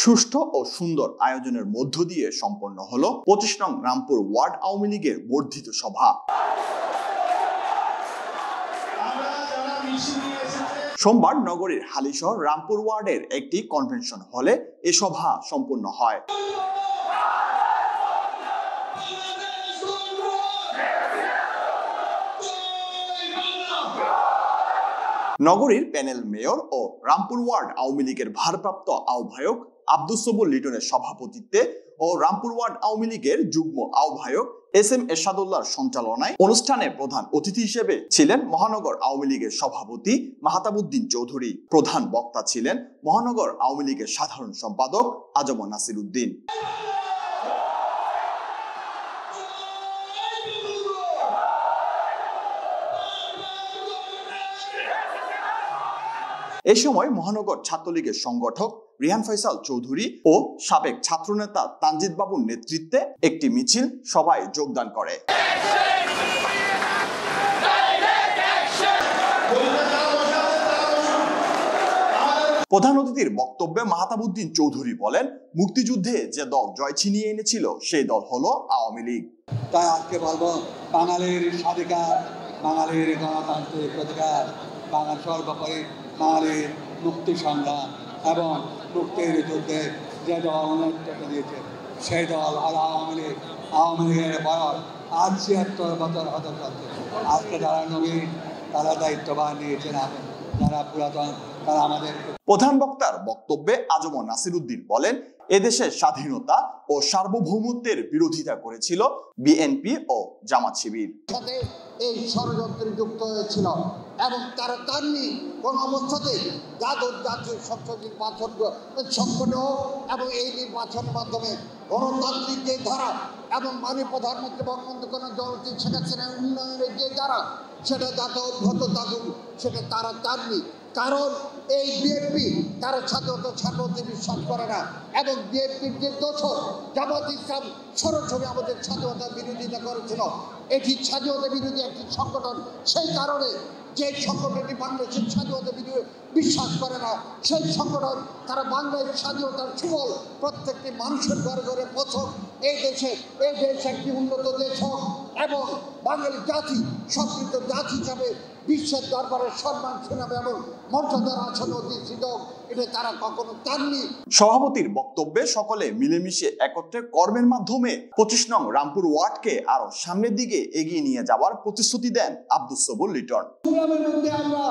সুষ্ঠু ও সুন্দর আয়োজনের মধ্য দিয়ে সম্পন্ন হলো 25 নং রামপুর ওয়ার্ড আওয়ামী লীগের বর্ধিত সভা। সোমবার নগরীর হালিশহর রামপুর ওয়ার্ডের একটি কনভেনশন হলে এ সভা সম্পন্ন হয়। নগরীর প্যানেল মেয়র ও রামপুর ওয়ার্ড আওয়ামী লীগের ভারপ্রাপ্ত আহ্বায়ক আব্দুস সবুর লিটনের সভাপতিত্বে ও রামপুর ওয়ার্ড আওয়ামী লীগের যুগ্ম আহ্বায়ক SM এরশাদুল্লাহর সঞ্চালনায় অনুষ্ঠানে প্রধান অতিথি হিসেবে ছিলেন মহানগর আওয়ামী লীগের সভাপতি মাহতাবউদ্দিন চৌধুরী। প্রধান বক্তা ছিলেন মহানগর আওয়ামী লীগের সাধারণ সম্পাদক আজম নাসির উদ্দিন। এ সময় মহানগর ছাত্রলীগের সংগঠক রিহান ফয়সাল চৌধুরী ও সাবেক ছাত্রনেতা তানজিদ বাবুর নেতৃত্বে একটি মিছিল সভায় যোগদান করে। প্রধান অতিথির বক্তব্যে মাহতাবউদ্দিন চৌধুরী বলেন, মুক্তিযুদ্ধে যে দল জয় ছিনিয়ে এনেছিল সেই দল হলো আওয়ামী লীগ। তাই আজকে বলবো, বাঙালির স্বাধিকার, বাঙালির গণতান্ত্রিক অধিকার, বাঙাল সর্বোপরি বাঙালির মুক্তি সংগ্রাম এবং মুক্তির যুদ্ধে যে দল নেতৃত্ব দিয়েছে সেই দল হলো আওয়ামী লীগ। আওয়ামী লীগের বয়স আজ 76 বছর হতে চলছে। আজকে যারা নবীন তারা দায়িত্ববান নিয়েছেন, যারা পুরাতন তারা আমাদের। প্রধান বক্তার বক্তব্যে আজম নাসির উদ্দিন বলেন, এদেশের স্বাধীনতা ও সার্বভৌমত্বের বিরোধিতা করেছিল বিএনপি ও জামাত শিবির। এই ষড়যন্ত্রে যুক্ত হয়েছিল এবং তারা তারনি কোন অবস্থাতেই জাতীয় সংসদ নির্বাচন সম্পন্ন এবং এই নির্বাচনের মাধ্যমে গণতান্ত্রিক যে ধারা এবং মাননীয় প্রধানমন্ত্রী বঙ্গবন্ধু জননেত্রী শেখ হাসিনার উন্নয়নের যে ধারা সেটা যাতে অব্যাহত থাকুক সেটা তারা তারনি। কারণ এই বিএনপি তারা স্বাধীনতা সার্বভৌমত্বে বিশ্বাস করে না এবং বিএনপির যে দোষর জামাত ইসলাম সরাসরি আমাদের স্বাধীনতার বিরোধিতা করেছিল। এটি স্বাধীনতা বিরোধী একটি সংগঠন, সেই কারণে যে সংগঠনটি বাংলাদেশের স্বাধীনতা বিশ্বাস করে না সেই সংগঠন তারা বাংলাদেশ স্বাধীনতার সুফল প্রত্যেকটি মানুষের ঘরে ঘরে পৌঁছক, এই দেশ একটি উন্নত দেশ হোক এবং বাঙালি জাতি সমৃদ্ধ জাতি হিসাবে বিশ্বের দরবারে সম্মান শোনাবে এবং মর্যাদার আসনে অধিষ্ঠিত, এটা তারা কখনো চাননি। সভাপতির বক্তব্যে সকলে মিলেমিশে একত্রে কর্মের মাধ্যমে 25 নং রামপুর ওয়ার্ডকে আরো সামনের দিকে এগিয়ে নিয়ে যাওয়ার প্রতিশ্রুতি দেন আব্দুস সবুর লিটন। আমরা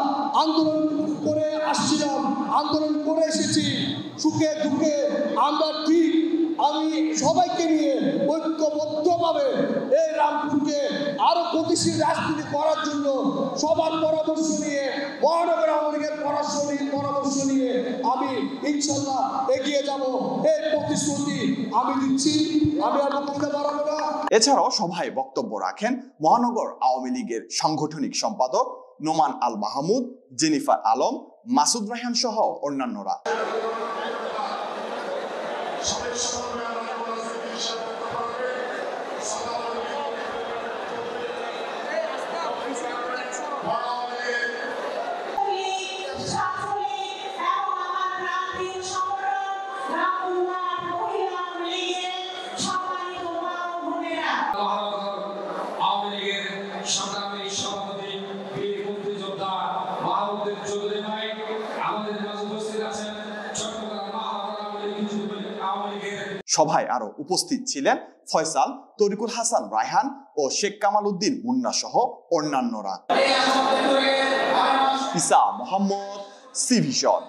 আন্দোলন করে আসছিলাম, আন্দোলন করে এসেছি, সুখে দুঃখে আমরা ঠিক আমি সবাইকে নিয়ে ঐক্যবদ্ধভাবে এই রামপুরকে আরো গতিশীল রাজনীতি করার জন্য সবার পরামর্শ নিয়ে মহানগর আওয়ামী লীগের পরামর্শ নিয়ে আমি ইনশাল্লাহ এগিয়ে যাব, এই প্রতিশ্রুতি আমি দিচ্ছি। আমি আর বক্তৃতা বাড়াবো না। এছাড়াও সভায় বক্তব্য রাখেন মহানগর আওয়ামী লীগের সাংগঠনিক সম্পাদক নোমান আল মাহমুদ, জেনিফার আলম, মাসুদ রায়হান সহ অন্যান্যরা। সভায় আরো উপস্থিত ছিলেন ফয়সাল, তরিকুল হাসান রায়হান ও শেখ কামাল উদ্দিন মুন্না সহ অন্যান্যরা। ইসা মোহাম্মদ, সি ভিশন।